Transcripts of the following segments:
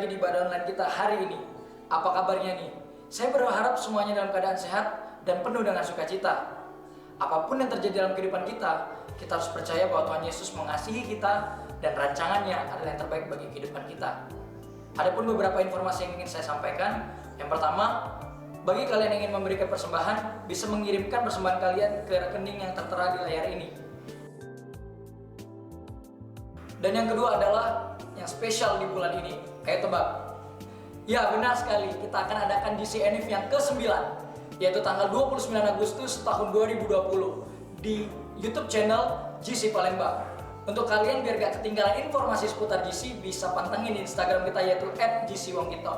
lagi di ibadah online kita hari ini. Apa kabarnya nih? Saya berharap semuanya dalam keadaan sehat dan penuh dengan sukacita. Apapun yang terjadi dalam kehidupan kita, kita harus percaya bahwa Tuhan Yesus mengasihi kita dan rancangannya adalah yang terbaik bagi kehidupan kita. Adapun beberapa informasi yang ingin saya sampaikan. Yang pertama, bagi kalian yang ingin memberikan persembahan, bisa mengirimkan persembahan kalian ke rekening yang tertera di layar ini. Dan yang kedua adalah yang spesial di bulan ini. Ayo tebak. Ya, benar sekali, kita akan adakan GC Enif yang ke-9, yaitu tanggal 29 Agustus tahun 2020 di YouTube channel GC Palembang. Untuk kalian biar gak ketinggalan informasi seputar GC, bisa pantengin di Instagram kita yaitu @GCWongkito.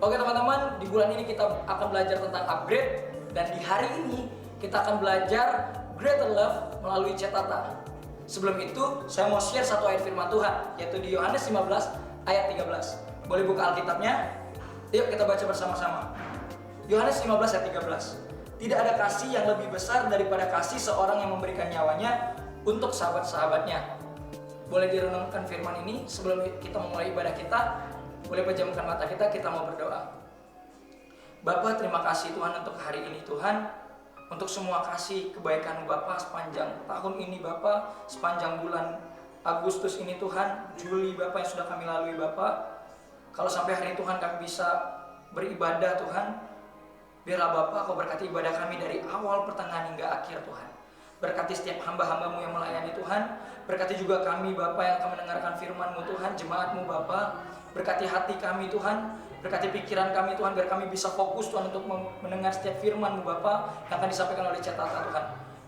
Oke teman-teman, di bulan ini kita akan belajar tentang upgrade, dan di hari ini kita akan belajar Greater Love melalui Cetata. Sebelum itu, saya mau share satu ayat firman Tuhan, yaitu di Yohanes 15 ayat 13. Boleh buka Alkitabnya? Yuk kita baca bersama-sama. Yohanes 15 ayat 13. Tidak ada kasih yang lebih besar daripada kasih seorang yang memberikan nyawanya untuk sahabat-sahabatnya. Boleh direnungkan firman ini sebelum kita memulai ibadah kita. Boleh pejamkan mata kita mau berdoa. Bapa, terima kasih Tuhan untuk hari ini Tuhan. Untuk semua kasih kebaikan Bapa sepanjang tahun ini Bapa, sepanjang bulan Agustus ini Tuhan, Juli Bapa yang sudah kami lalui Bapa. Kalau sampai hari Tuhan kami bisa beribadah Tuhan, biarlah Bapa Kau berkati ibadah kami dari awal, pertengahan hingga akhir Tuhan. Berkati setiap hamba-hamba-Mu yang melayani Tuhan. Berkati juga kami Bapa yang akan mendengarkan firman-Mu Tuhan, jemaat-Mu Bapa. Berkati hati kami Tuhan, berkati pikiran kami Tuhan, biar kami bisa fokus Tuhan untuk mendengar setiap firman-Mu Bapa yang akan disampaikan oleh Cetata Tuhan.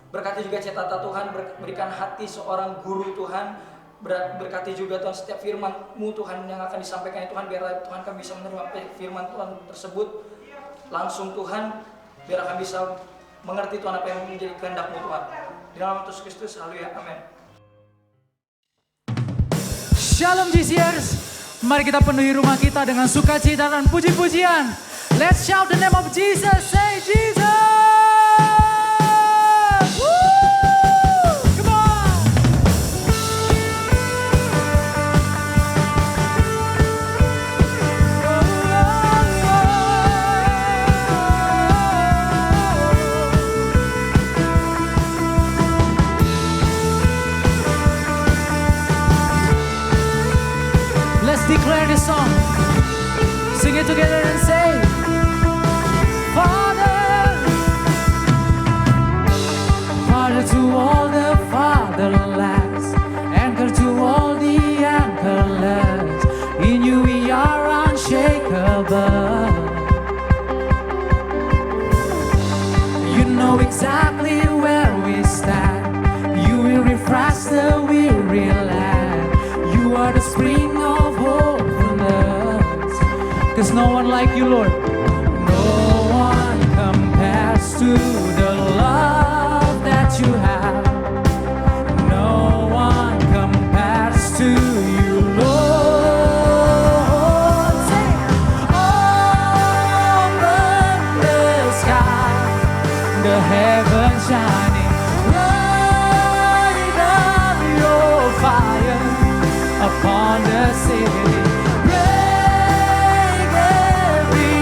Berkati juga Cetata Tuhan, berikan hati seorang guru Tuhan. Berkati juga Tuhan setiap firman-Mu Tuhan yang akan disampaikan Tuhan, biar Tuhan kami bisa menerima firman Tuhan tersebut langsung Tuhan, biar kami bisa mengerti Tuhan apa yang menjadi kehendak-Mu Tuhan. Di dalam Yesus Kristus, haleluya, amin. Shalom GCers, mari kita penuhi rumah kita dengan sukacita dan puji-pujian. Let's shout the name of Jesus, say Jesus! Declare this song, sing it together and say, Father, Father to all the fatherless, anchor to all the anchorless, in you we are unshakable. You know exactly where we stand, you will refresh the weary land, you are the spring of hope for us. There's no one like you, Lord. No one compares to the love that you have. No one compares to you, Lord. Say, open the sky, the heavens shining, light up your fire upon the city, break every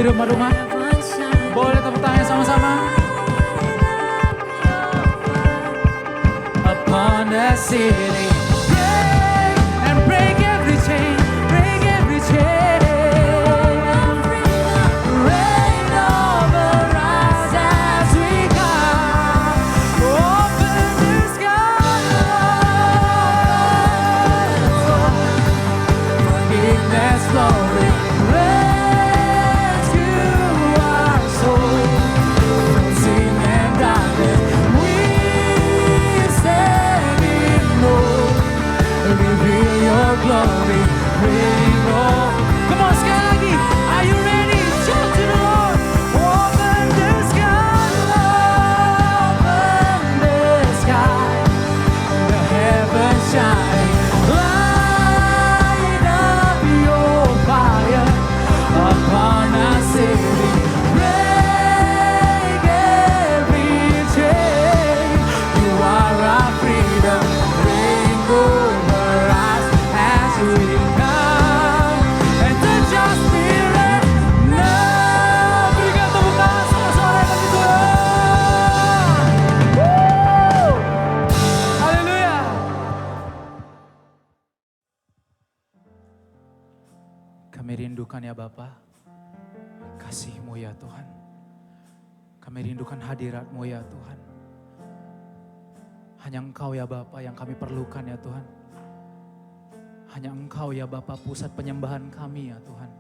di rumah-rumah? Boleh tepuk tangan sama-sama. Upon the ceiling, break and break every chain, break every chain. Reign over us as we come. Open the sky, forgiveness flowing. Rescue our soul from sin and darkness. We stand in awe. Reveal your glory. Bring on. Come on, sekali lagi. Are you ready? Shout to the Lord. Open the sky. Open the sky. The heavens shine. Light up your fire upon our city. Break every chain. You are our freedom. Reign over us as we come and touch our spirit now. Berikan tepuk tangan sama-sama bagi Tuhan. Woo! Haleluya. Kami rindukan ya Bapa, kasih-Mu ya Tuhan. Kami rindukan hadirat-Mu ya Tuhan. Hanya Engkau ya Bapa yang kami perlukan ya Tuhan. Hanya Engkau ya Bapa pusat penyembahan kami ya Tuhan.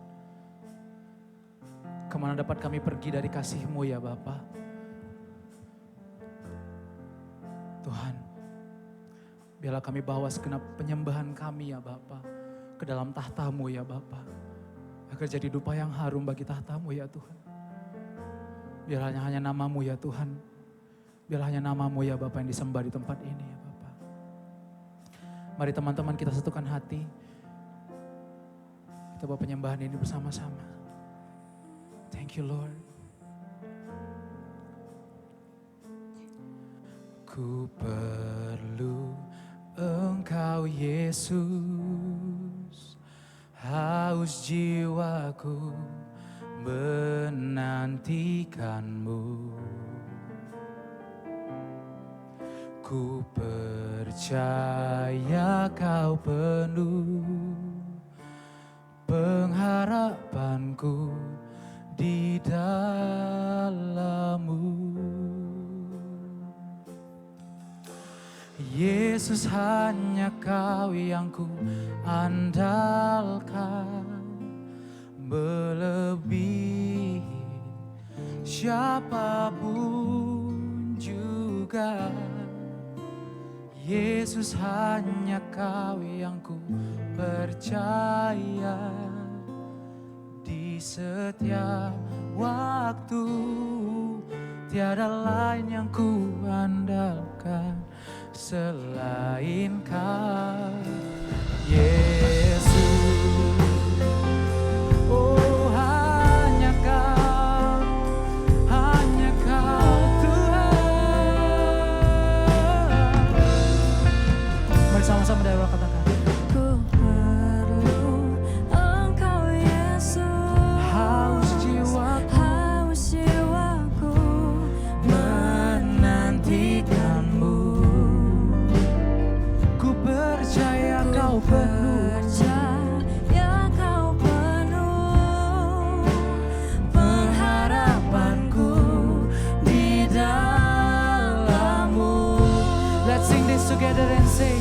Kemana dapat kami pergi dari kasih-Mu ya Bapa? Tuhan, biarlah kami bawa segenap penyembahan kami ya Bapa ke dalam tahta-Mu ya Bapa. Agar jadi dupa yang harum bagi tahta-Mu ya Tuhan. Biarlah hanya nama-Mu ya Tuhan. Biarlah hanya nama-Mu ya Bapa yang disembah di tempat ini ya Bapa. Mari teman-teman kita satukan hati. Kita bawa penyembahan ini bersama-sama. Thank you Lord. Ku perlu Engkau Yesus, haus jiwaku menantikan-Mu. Ku percaya Kau penuh pengharapanku di dalam-Mu. Yesus, hanya Kau yang ku andalkan, melebihi siapapun juga. Yesus, hanya Kau yang ku percaya di setiap waktu. Tiada lain yang ku andalkan selain Kau, Yesus. Oh, hanya Kau Tuhan. Mari sama-sama dari awal katakan. Ku perlu Engkau Yesus, Haus jiwaku menantikan-Mu. Ku percaya Kau penuh Percaya Kau penuh pengharapanku di dalam-Mu. Let's sing this together and say,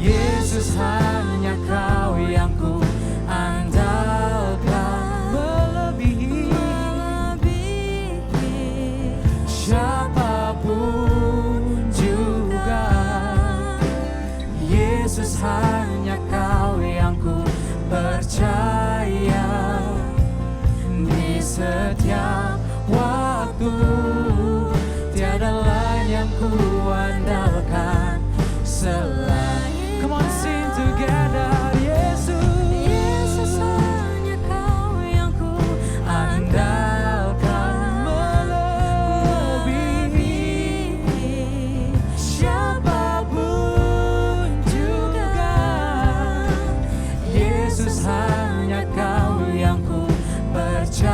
Yesus, hanya Kau yang ku andalkan, melebihi siapapun juga. Yesus, hanya Kau yang ku percaya di setiap waktu. Tiada lain yang ku andalkan selain. Come on, sing together. Yesus, hanya Kau yang ku andalkan, melebihi siapapun juga. Yesus, hanya Kau yang ku percaya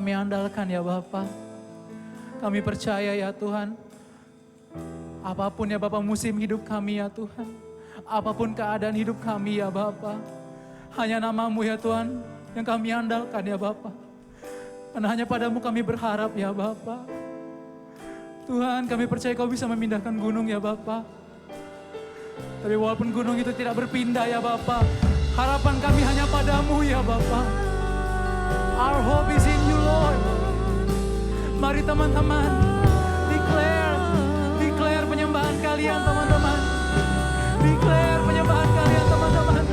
kami andalkan ya Bapa. Kami percaya ya Tuhan, apapun ya Bapa musim hidup kami ya Tuhan, apapun keadaan hidup kami ya Bapa, hanya nama-Mu ya Tuhan yang kami andalkan ya Bapa. Karena hanya padamu kami berharap ya Bapa. Tuhan, kami percaya Kau bisa memindahkan gunung ya Bapa. Tapi walaupun gunung itu tidak berpindah ya Bapa, harapan kami hanya padamu ya Bapa. Our hope is in you Lord. Mari teman-teman, declare penyembahan kalian teman-teman. Declare penyembahan kalian teman-teman.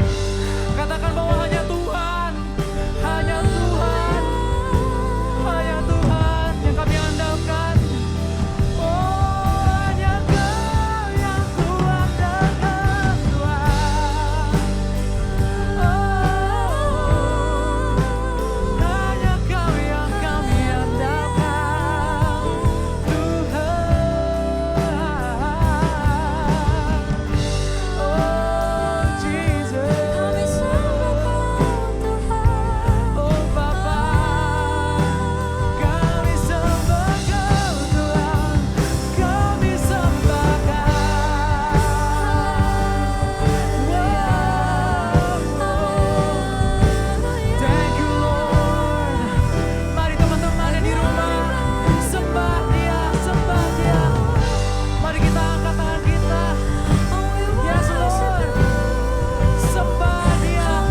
Katakan bahwa hanya Tuhan, hanya Tuhan, hanya Tuhan yang kami andalkan. Oh, hanya Kau yang ku andalkan Tuhan. Hanya Kau yang kami andalkan Tuhan. Oh Jesus, Kami sembah Kau Tuhan. oh Bapa, kami sembah Kau Tuhan, kami sembah Kau. Thank you Lord. Mari teman-teman yang di rumah, sembah Dia, sembah Dia. Mari kita angkat tangan kita. Yes Lord, sembah Dia,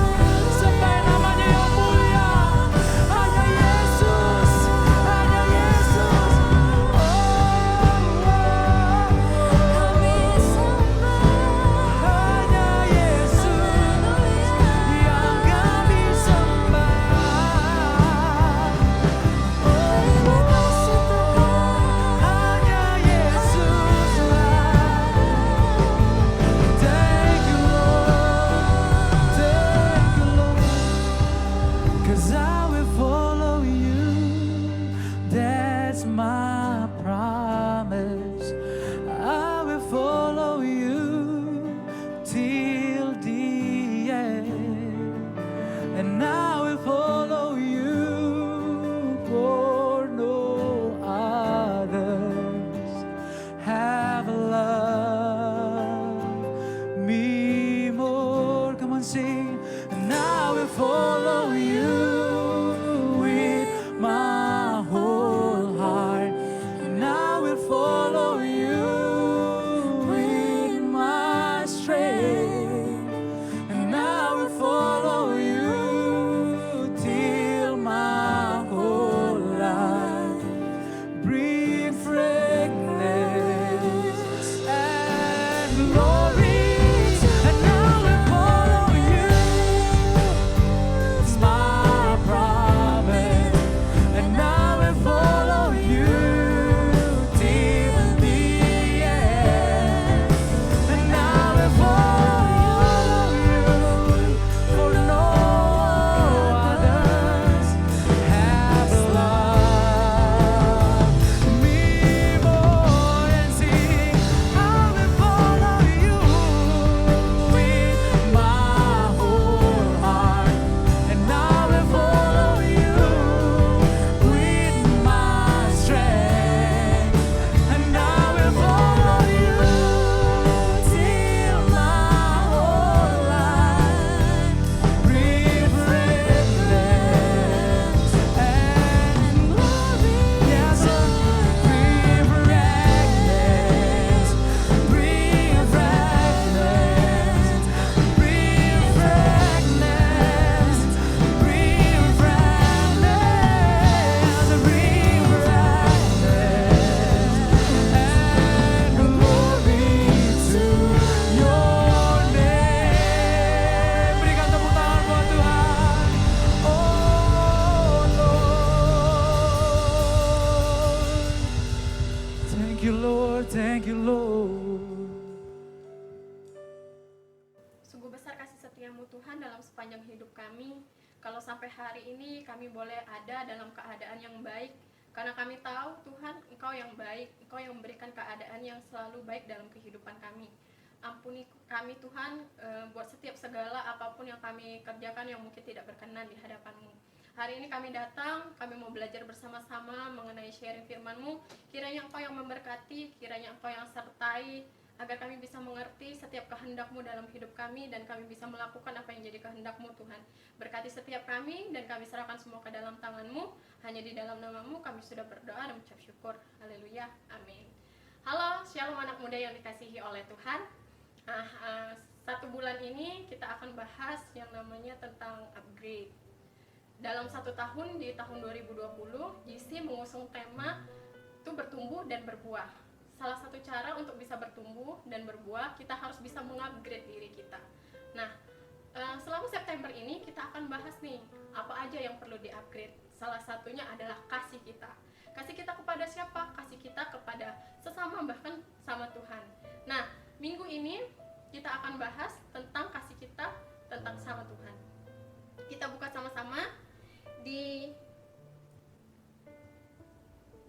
sembah namanya yang mulia. Hanya Yesus, hanya Yesus. Kami sembah Hanya Yesus yang kami sembah. Terima kasih Tuhan. Hanya Yesus lah. Thank you Lord, thank you Lord. 'Cause I will follow you, that's my promise. I will follow you till the end, and I will follow you for no others have loved me more. Come on, sing. And I will follow you with my whole heart, and I will follow you with my strength, and I will follow you till my whole life bring fragrance and glory. And I will follow you. It's my promise. And I will follow you till the end. And I will follow you for no others have loved me more. And sing, I will follow you with my whole heart, and I will follow you with my strength, and I will follow you till my whole life bring fragrance and glory. Yes, bring fragrance, bring fragrance, bring fragrance, bring fragrance, bring fragrance and glory to your name. Berikan tepuk tangan buat Tuhan. Oh Lord, thank you Lord, thank you Lord. Sungguh besar kasih setiamu Tuhan dalam sepanjang hidup kami. Kalau sampai hari ini kami boleh ada dalam keadaan yang baik, karena kami tahu Tuhan Engkau yang baik, Engkau yang memberikan keadaan yang selalu baik dalam kehidupan kami. Ampuni kami Tuhan buat setiap segala apapun yang kami kerjakan yang mungkin tidak berkenan di hadapan-Mu. Hari ini kami datang, kami mau belajar bersama-sama mengenai sharing firman-Mu. Kiranya Engkau yang memberkati, kiranya Engkau yang sertai, agar kami bisa mengerti setiap kehendak-Mu dalam hidup kami, dan kami bisa melakukan apa yang jadi kehendak-Mu, Tuhan. Berkati setiap kami, dan kami serahkan semua ke dalam tangan-Mu. Hanya di dalam nama-Mu kami sudah berdoa dan mengucap syukur. Haleluya, amin. Halo, shalom anak muda yang dikasihi oleh Tuhan. Satu bulan ini kita akan bahas yang namanya tentang upgrade. Dalam 1 tahun, di tahun 2020, JC mengusung tema itu bertumbuh dan berbuah. Salah satu cara untuk bisa bertumbuh dan berbuah, kita harus bisa mengupgrade diri kita. Nah, selama September ini kita akan bahas nih, apa aja yang perlu di-upgrade. Salah satunya adalah kasih kita. Kasih kita kepada siapa? Kasih kita kepada sesama, bahkan sama Tuhan. Nah, minggu ini kita akan bahas tentang kasih kita tentang sama Tuhan. Kita buka sama-sama di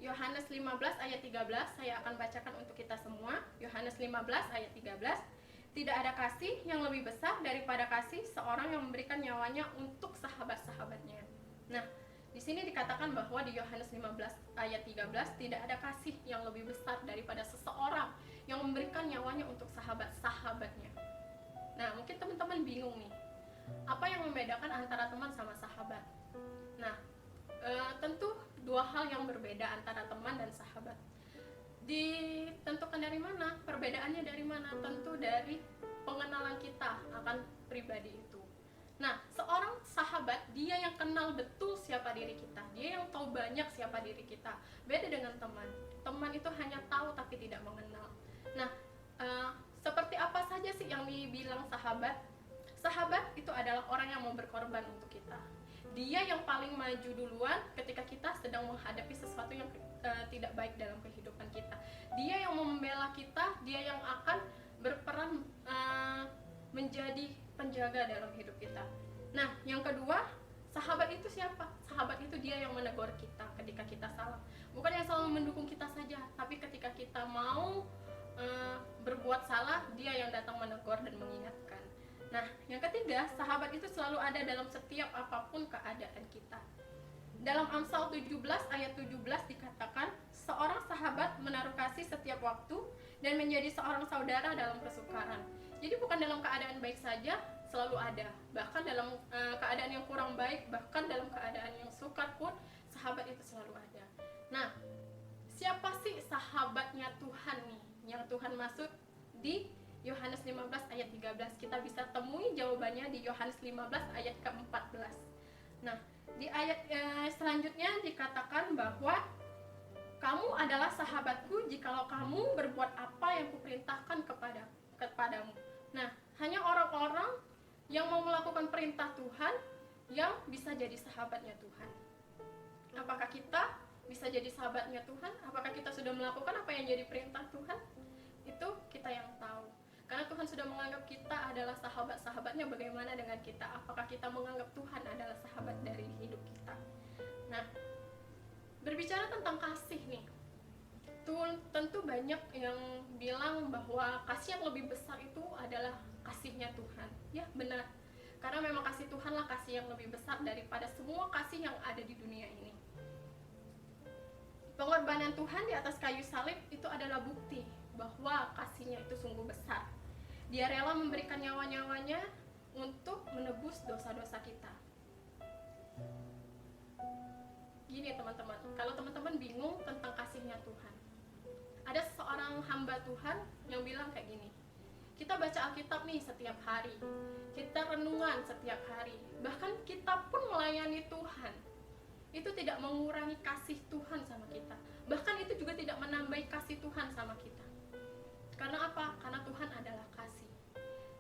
Yohanes 15 ayat 13. Saya akan bacakan untuk kita semua. Yohanes 15 ayat 13. Tidak ada kasih yang lebih besar daripada kasih seorang yang memberikan nyawanya untuk sahabat-sahabatnya. Nah, di sini dikatakan bahwa di Yohanes 15 ayat 13 tidak ada kasih yang lebih besar daripada seseorang yang memberikan nyawanya untuk sahabat-sahabatnya. Nah, mungkin teman-teman bingung nih, apa yang membedakan antara teman sama sahabat? Nah, tentu dua hal yang berbeda antara teman dan sahabat. Ditentukan dari mana? Perbedaannya dari mana? Tentu dari pengenalan kita akan pribadi itu. Nah, seorang sahabat, dia yang kenal betul siapa diri kita. Dia yang tahu banyak siapa diri kita. Beda dengan teman. Teman itu hanya tahu tapi tidak mengenal. Nah, seperti apa saja sih yang dibilang sahabat? Sahabat itu adalah orang yang mau berkorban untuk kita. Dia yang paling maju duluan ketika kita sedang menghadapi sesuatu yang tidak baik dalam kehidupan kita. Dia yang membela kita, dia yang akan berperan menjadi penjaga dalam hidup kita. Nah, yang kedua, sahabat itu siapa? Sahabat itu dia yang menegur kita ketika kita salah. Bukan yang selalu mendukung kita saja, tapi ketika kita mau berbuat salah, dia yang datang menegur dan mengingatkan. Nah, yang ketiga, sahabat itu selalu ada dalam setiap apapun keadaan kita. Dalam Amsal 17 ayat 17 dikatakan, seorang sahabat menaruh kasih setiap waktu dan menjadi seorang saudara dalam kesukaran. Jadi bukan dalam keadaan baik saja, selalu ada. Bahkan dalam keadaan yang kurang baik, bahkan dalam keadaan yang sukar pun, sahabat itu selalu ada. Nah, siapa sih sahabatnya Tuhan nih? Yang Tuhan maksud di Yohanes 15 ayat 13. Kita bisa temui jawabannya di Yohanes 15 ayat ke-14. Nah, di ayat selanjutnya dikatakan bahwa kamu adalah sahabatku jikalau kamu berbuat apa yang kuperintahkan kepadamu. Nah, hanya orang-orang yang mau melakukan perintah Tuhan yang bisa jadi sahabatnya Tuhan. Apakah kita bisa jadi sahabatnya Tuhan? Apakah kita sudah melakukan apa yang jadi perintah Tuhan? Itu kita yang tahu. Karena Tuhan sudah menganggap kita adalah sahabat-sahabatnya. Bagaimana dengan kita? Apakah kita menganggap Tuhan adalah sahabat dari hidup kita? Nah, berbicara tentang kasih nih, tentu banyak yang bilang bahwa kasih yang lebih besar itu adalah kasihnya Tuhan. Ya, benar. Karena memang kasih Tuhanlah kasih yang lebih besar daripada semua kasih yang ada di dunia ini. Pengorbanan Tuhan di atas kayu salib itu adalah bukti bahwa kasihnya itu sungguh besar. Dia rela memberikan nyawa-nyawanya untuk menebus dosa-dosa kita. Gini teman-teman, kalau teman-teman bingung tentang kasihnya Tuhan, ada seorang hamba Tuhan yang bilang kayak gini, kita baca Alkitab nih setiap hari, kita renungan setiap hari, bahkan kita pun melayani Tuhan, itu tidak mengurangi kasih Tuhan sama kita, bahkan itu juga tidak menambahi kasih Tuhan sama kita. Karena apa? Karena Tuhan adalah kasih.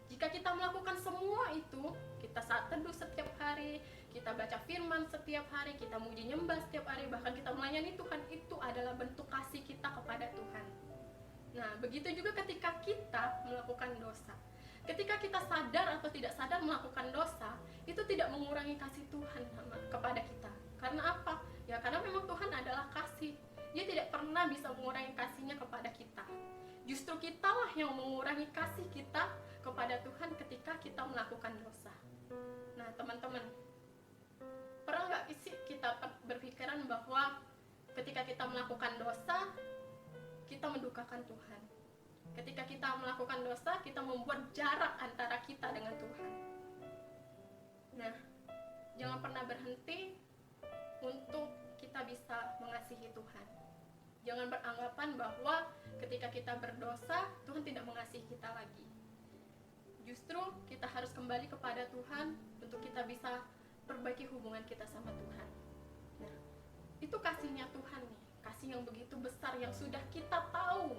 Jika kita melakukan semua itu, kita saat teduh setiap hari, kita baca firman setiap hari, kita muji nyembah setiap hari, bahkan kita melayani Tuhan, itu adalah bentuk kasih kita kepada Tuhan. Nah, begitu juga ketika kita melakukan dosa. Ketika kita sadar atau tidak sadar melakukan dosa, itu tidak mengurangi kasih Tuhan kepada kita. Karena apa? Ya karena memang Tuhan adalah kasih. Dia tidak pernah bisa mengurangi kasihnya kepada kita. Justru kitalah yang mengurangi kasih kita kepada Tuhan ketika kita melakukan dosa. Nah, teman-teman, Pernah nggak sih kita berpikiran bahwa ketika kita melakukan dosa, kita mendukakan Tuhan. Ketika kita melakukan dosa, kita membuat jarak antara kita dengan Tuhan. Nah, jangan pernah berhenti untuk kita bisa mengasihi Tuhan. Jangan beranggapan bahwa ketika kita berdosa, Tuhan tidak mengasihi kita lagi. Justru kita harus kembali kepada Tuhan untuk kita bisa perbaiki hubungan kita sama Tuhan. Nah, itu kasihnya Tuhan nih, kasih yang begitu besar yang sudah kita tahu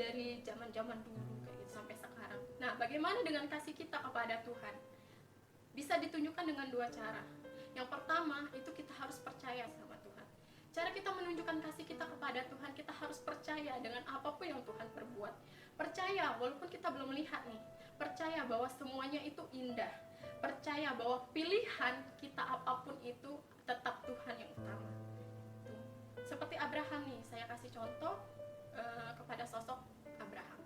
dari zaman-zaman dulu kayak gitu sampai sekarang. Nah, bagaimana dengan kasih kita kepada Tuhan? Bisa ditunjukkan dengan dua cara. Yang pertama, itu kita harus percaya sama Tuhan. Cara kita menunjukkan kasih kita kepada Tuhan, kita harus percaya dengan apapun yang Tuhan perbuat. Percaya walaupun kita belum melihat nih. Percaya bahwa semuanya itu indah. Percaya bahwa pilihan kita apapun itu tetap Tuhan yang utama. Tuh. Seperti Abraham nih, saya kasih contoh kepada sosok Abraham.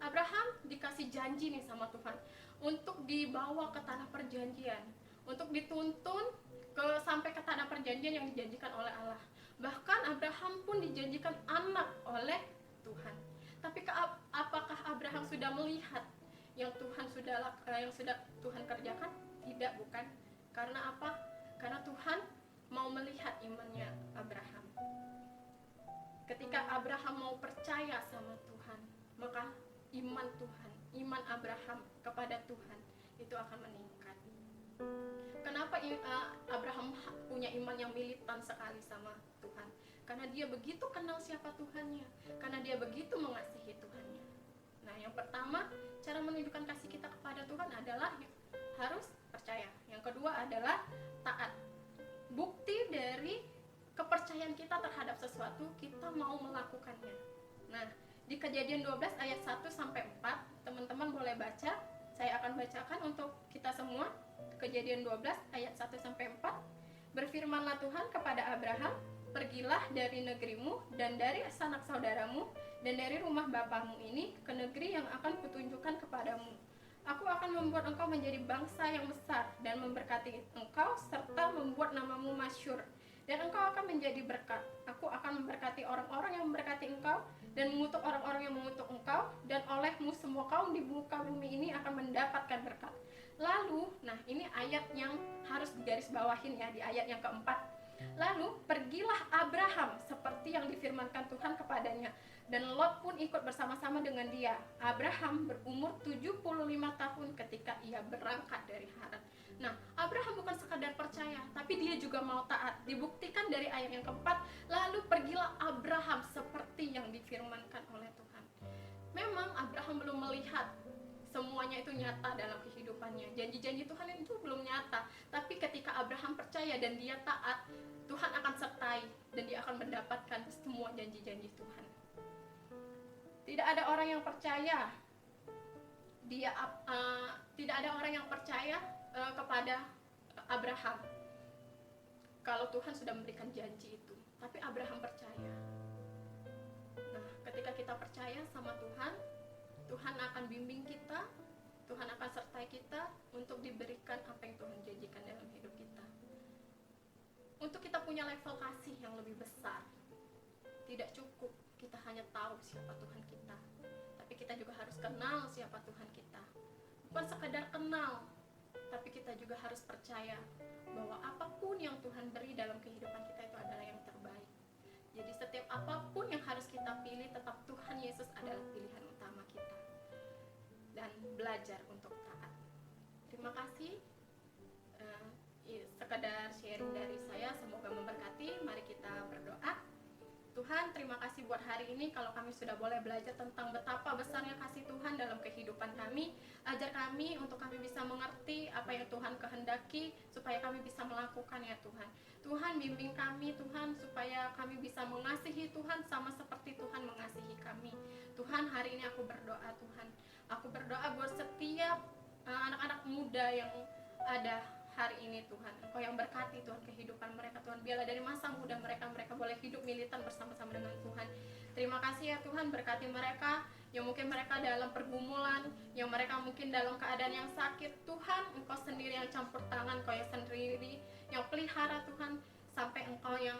Abraham dikasih janji nih sama Tuhan untuk dibawa ke tanah perjanjian, untuk dituntun sampai ke tanah perjanjian yang dijanjikan oleh Allah. Bahkan Abraham pun dijanjikan anak oleh Tuhan. Tapi apakah Abraham sudah melihat yang sudah Tuhan kerjakan? Tidak, bukan. Karena apa? Karena Tuhan mau melihat imannya Abraham. Ketika Abraham mau percaya sama Tuhan, maka iman Abraham kepada Tuhan itu akan meningkat. Kenapa Abraham punya iman yang militan sekali sama Tuhan? Karena dia begitu kenal siapa Tuhannya, karena dia begitu mengasihi Tuhannya. Nah, yang pertama, cara menunjukkan kasih kita kepada Tuhan adalah harus percaya. Yang kedua adalah taat. Bukti dari kepercayaan kita terhadap sesuatu, kita mau melakukannya. Nah, di Kejadian 12 ayat 1 sampai 4, teman-teman boleh baca. Saya akan bacakan untuk kita semua. Kejadian 12 ayat 1 sampai 4. Berfirmanlah Tuhan kepada Abraham, "Pergilah dari negerimu dan dari sanak saudaramu dan dari rumah bapamu ini ke negeri yang akan kutunjukkan kepadamu. Aku akan membuat engkau menjadi bangsa yang besar dan memberkati engkau serta membuat namamu masyhur. Dan engkau akan menjadi berkat. Aku akan memberkati orang-orang yang memberkati engkau dan mengutuk orang-orang yang mengutuk engkau, dan olehmu semua kaum di muka bumi ini akan mendapatkan berkat." Lalu, nah ini ayat yang harus digarisbawahin ya, di ayat yang keempat. Lalu pergilah Abraham seperti yang difirmankan Tuhan kepadanya, dan Lot pun ikut bersama-sama dengan dia. Abraham berumur 75 tahun ketika ia berangkat dari Haran. Nah, Abraham bukan sekadar percaya, tapi dia juga mau taat. Dibuktikan dari ayat yang keempat, lalu pergilah Abraham seperti yang difirmankan oleh Tuhan. Memang Abraham belum melihat semuanya itu nyata dalam kehidupannya. Janji-janji Tuhan itu belum nyata. Tapi ketika Abraham percaya dan dia taat, Tuhan akan sertai dan dia akan mendapatkan semua janji-janji Tuhan. Tidak ada orang yang percaya. Tidak ada orang yang percaya kepada Abraham kalau Tuhan sudah memberikan janji itu. Tapi Abraham percaya. Nah, ketika kita percaya sama Tuhan, Tuhan akan bimbing kita, Tuhan akan sertai kita untuk diberikan apa yang Tuhan janjikan dalam hidup kita. Untuk kita punya level kasih yang lebih besar, tidak cukup kita hanya tahu siapa Tuhan kita, tapi kita juga harus kenal siapa Tuhan kita. Bukan sekadar kenal, tapi kita juga harus percaya bahwa apapun yang Tuhan beri dalam kehidupan kita itu adalah yang terbaik. Jadi setiap apapun yang harus kita pilih, tetap Tuhan Yesus adalah pilihan utama kita. Dan belajar untuk taat. Terima kasih. Sekedar sharing dari saya, semoga memberkati. Mari kita berdoa. Tuhan, terima kasih buat hari ini kalau kami sudah boleh belajar tentang betapa besarnya kasih Tuhan dalam kehidupan kami. Ajar kami untuk kami bisa mengerti apa yang Tuhan kehendaki supaya kami bisa melakukan ya Tuhan. Tuhan bimbing kami Tuhan supaya kami bisa mengasihi Tuhan sama seperti Tuhan mengasihi kami. Tuhan, hari ini aku berdoa Tuhan. Aku berdoa buat setiap anak-anak muda yang ada hari ini Tuhan. Engkau yang berkati Tuhan kehidupan mereka Tuhan. Biarlah dari masa muda mereka boleh hidup militan bersama-sama dengan Tuhan. Terima kasih ya Tuhan, berkati mereka yang mungkin mereka dalam pergumulan, yang mereka mungkin dalam keadaan yang sakit. Tuhan, Engkau sendiri yang campur tangan, Engkau yang sendiri yang pelihara Tuhan, sampai Engkau yang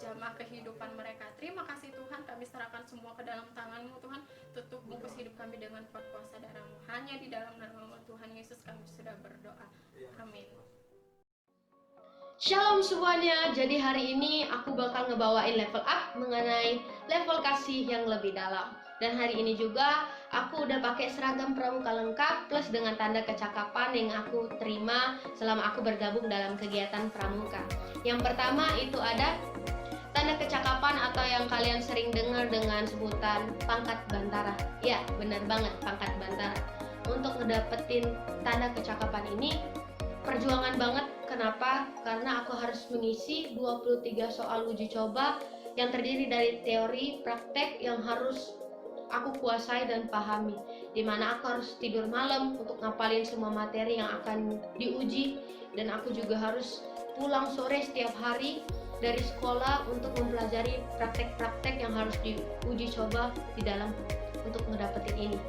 jamah kehidupan mereka. Terima kasih Tuhan, kami serahkan semua ke dalam tangan-Mu Tuhan. Tutup bungkus hidup kami dengan kuat kuasa darah-Mu. Hanya di dalam nama Tuhan Yesus kami sudah berdoa. Amin. Shalom semuanya, jadi hari ini aku bakal ngebawain level up mengenai level kasih yang lebih dalam. Dan hari ini juga aku udah pakai seragam pramuka lengkap plus dengan tanda kecakapan yang aku terima selama aku bergabung dalam kegiatan pramuka. Yang pertama itu ada tanda kecakapan atau yang kalian sering dengar dengan sebutan pangkat bantara. Ya, benar banget, pangkat bantara. Untuk ngedapetin tanda kecakapan ini perjuangan banget. Kenapa? Karena aku harus mengisi 23 soal uji coba yang terdiri dari teori, praktek yang harus aku kuasai dan pahami, dimana aku harus tidur malam untuk ngapalin semua materi yang akan diuji, dan aku juga harus pulang sore setiap hari dari sekolah untuk mempelajari praktek-praktek yang harus diuji coba di dalam untuk ngedapetin ini.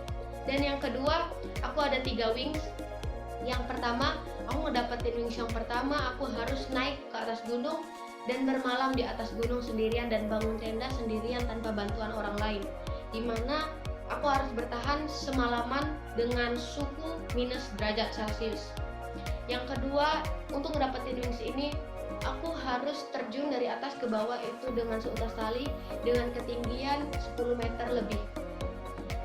Dan yang kedua, aku ada 3 wings. Yang pertama, aku ngedapetin wings yang pertama, aku harus naik ke atas gunung dan bermalam di atas gunung sendirian dan bangun tenda sendirian tanpa bantuan orang lain, dimana aku harus bertahan semalaman dengan suhu minus derajat Celcius. Yang kedua, untuk ngedapetin wings ini aku harus terjun dari atas ke bawah itu dengan seutas tali dengan ketinggian 10 meter lebih.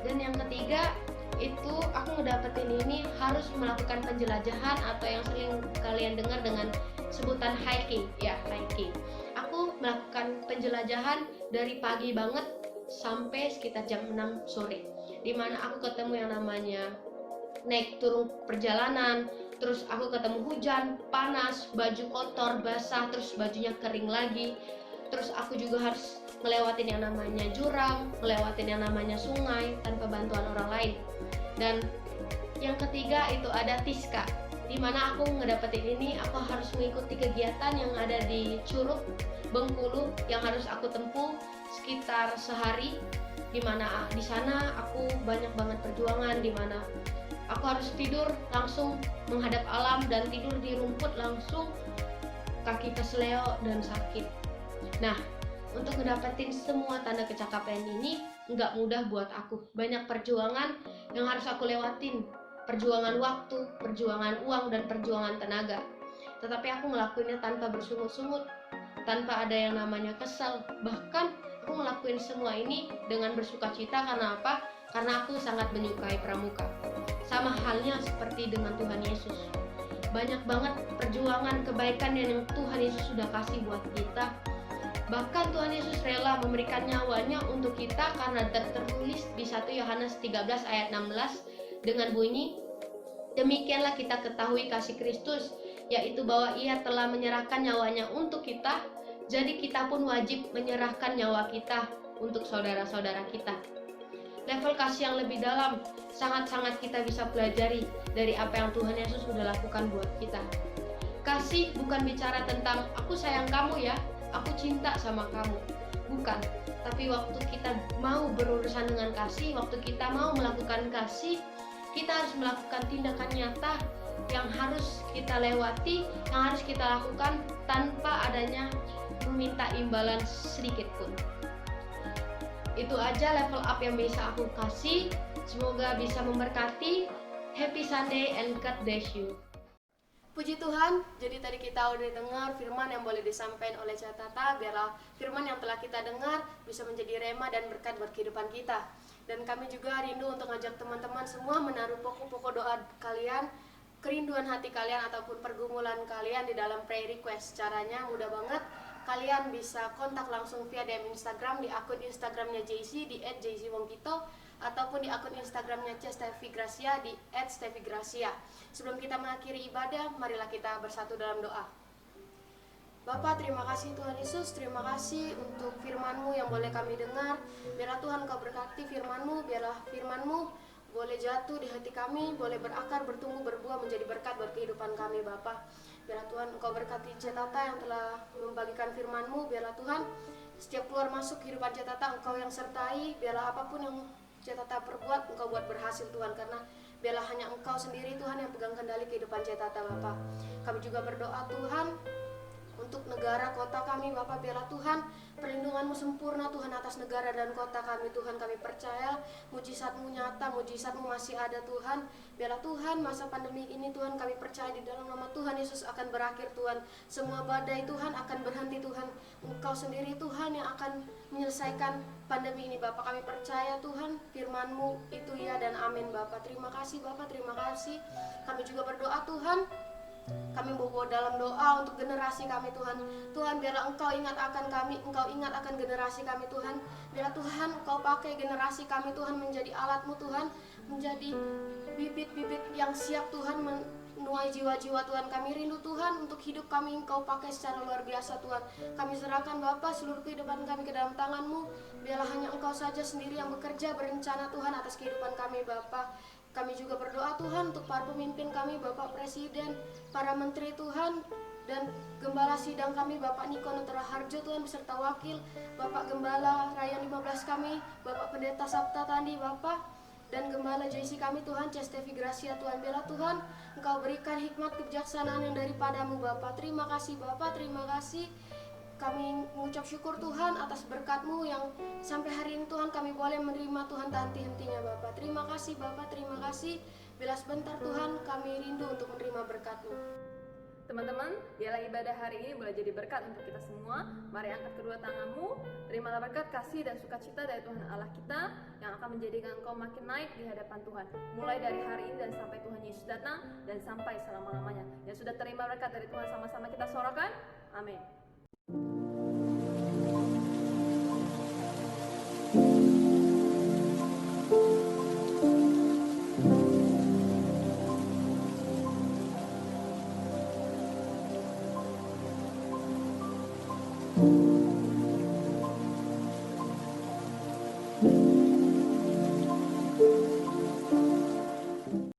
Dan yang ketiga itu aku ngedapetin ini harus melakukan penjelajahan atau yang sering kalian dengar dengan sebutan hiking. Ya, hiking. Aku melakukan penjelajahan dari pagi banget sampai sekitar jam 6 sore, dimana aku ketemu yang namanya naik turun perjalanan, terus aku ketemu hujan, panas, baju kotor, basah, terus bajunya kering lagi. Terus aku juga harus ngelewatin yang namanya jurang, ngelewatin yang namanya sungai tanpa bantuan orang lain. Dan yang ketiga itu ada Tiska, dimana aku ngedapetin ini aku harus mengikuti kegiatan yang ada di Curug, Bengkulu yang harus aku tempuh sekitar sehari, dimana di sana aku banyak banget perjuangan, dimana aku harus tidur langsung menghadap alam dan tidur di rumput langsung, kaki kesleo dan sakit. Nah, untuk ngedapetin semua tanda kecakapan ini nggak mudah buat aku. Banyak perjuangan yang harus aku lewatin, perjuangan waktu, perjuangan uang, dan perjuangan tenaga. Tetapi aku ngelakuinnya tanpa bersungut-sungut, tanpa ada yang namanya kesal. Bahkan aku ngelakuin semua ini dengan bersuka cita. Karena apa? Karena aku sangat menyukai pramuka. Sama halnya seperti dengan Tuhan Yesus. Banyak banget perjuangan kebaikan yang Tuhan Yesus sudah kasih buat kita. Bahkan Tuhan Yesus rela memberikan nyawanya untuk kita karena tertulis di 1 Yohanes 13 ayat 16 dengan bunyi, demikianlah kita ketahui kasih Kristus, yaitu bahwa Ia telah menyerahkan nyawanya untuk kita, jadi kita pun wajib menyerahkan nyawa kita untuk saudara-saudara kita. Level kasih yang lebih dalam sangat-sangat kita bisa pelajari dari apa yang Tuhan Yesus sudah lakukan buat kita. Kasih bukan bicara tentang aku sayang kamu ya, aku cinta sama kamu. Bukan. Tapi waktu kita mau berurusan dengan kasih, waktu kita mau melakukan kasih, kita harus melakukan tindakan nyata yang harus kita lewati, yang harus kita lakukan tanpa adanya meminta imbalan sedikit pun. Itu aja level up yang bisa aku kasih. Semoga bisa memberkati. Happy Sunday and God bless you. Puji Tuhan, jadi tadi kita udah dengar firman yang boleh disampaikan oleh Catata, biarlah firman yang telah kita dengar bisa menjadi rema dan berkat buat kehidupan kita. Dan kami juga rindu untuk ngajak teman-teman semua menaruh pokok-pokok doa kalian, kerinduan hati kalian ataupun pergumulan kalian di dalam prayer request. Caranya mudah banget, kalian bisa kontak langsung via DM Instagram di akun Instagramnya JC di @jcwongkito ataupun di akun Instagramnya Stevi Gracia di @stevigracia. Sebelum kita mengakhiri ibadah, marilah kita bersatu dalam doa. Bapa, terima kasih Tuhan Yesus, terima kasih untuk firman-Mu yang boleh kami dengar. Biarlah Tuhan Kau berkati firman-Mu, biarlah firman-Mu boleh jatuh di hati kami, boleh berakar, bertumbuh, berbuah menjadi berkat buat kehidupan kami Bapa. Biarlah Tuhan Engkau berkati Cetata yang telah membagikan firman-Mu. Biarlah Tuhan setiap keluar masuk kehidupan Cetata Engkau yang sertai. Biarlah apapun yang Cetata perbuat Engkau buat berhasil Tuhan, karena Biarlah hanya Engkau sendiri Tuhan yang pegang kendali kehidupan Jetata Bapa. Kami juga berdoa Tuhan untuk negara kota kami Bapak, biarlah Tuhan perlindungan-Mu sempurna Tuhan atas negara dan kota kami Tuhan. Kami percaya mujizat-Mu nyata, mujizat-Mu masih ada Tuhan. Biarlah Tuhan masa pandemi ini Tuhan, kami percaya di dalam nama Tuhan Yesus akan berakhir Tuhan. Semua badai Tuhan akan berhenti Tuhan. Engkau sendiri Tuhan yang akan menyelesaikan pandemi ini Bapak. Kami percaya Tuhan firman-Mu itu ya dan amin Bapak. Terima kasih Bapak, terima kasih. Kami juga berdoa Tuhan, kami bawa dalam doa untuk generasi kami Tuhan. Tuhan biarlah Engkau ingat akan kami, Engkau ingat akan generasi kami Tuhan. Biarlah Tuhan Engkau pakai generasi kami Tuhan menjadi alat-Mu Tuhan, menjadi bibit-bibit yang siap Tuhan menuai jiwa-jiwa Tuhan. Kami rindu Tuhan untuk hidup kami Engkau pakai secara luar biasa Tuhan. Kami serahkan Bapa seluruh kehidupan kami ke dalam tangan-Mu. Biarlah hanya Engkau saja sendiri yang bekerja berencana Tuhan atas kehidupan kami Bapa. Kami juga berdoa Tuhan untuk para pemimpin kami, Bapak Presiden, para menteri Tuhan, dan Gembala sidang kami, Bapak Niko Nutra Harjo Tuhan, beserta wakil, Bapak Gembala Raya 15 kami, Bapak Pendeta Sabta Tandi, Bapak, dan Gembala JC kami Tuhan, Cestevi Gracia Tuhan. Bela Tuhan, Engkau berikan hikmat kebijaksanaan yang daripada-Mu Bapak. Terima kasih Bapak, terima kasih. Kami mengucap syukur Tuhan atas berkat-Mu yang sampai hari ini Tuhan kami boleh menerima Tuhan tak henti-hentinya Bapak. Terima kasih Bapak, terima kasih. Bila sebentar Tuhan kami rindu untuk menerima berkat-Mu. Teman-teman, biarlah ibadah hari ini boleh jadi berkat untuk kita semua. Mari angkat kedua tanganmu, terimalah berkat kasih dan sukacita dari Tuhan Allah kita yang akan menjadikan engkau makin naik di hadapan Tuhan. Mulai dari hari ini dan sampai Tuhan Yesus datang dan sampai selama-lamanya. Yang sudah terima berkat dari Tuhan sama-sama kita sorakan. Amin. Thank you.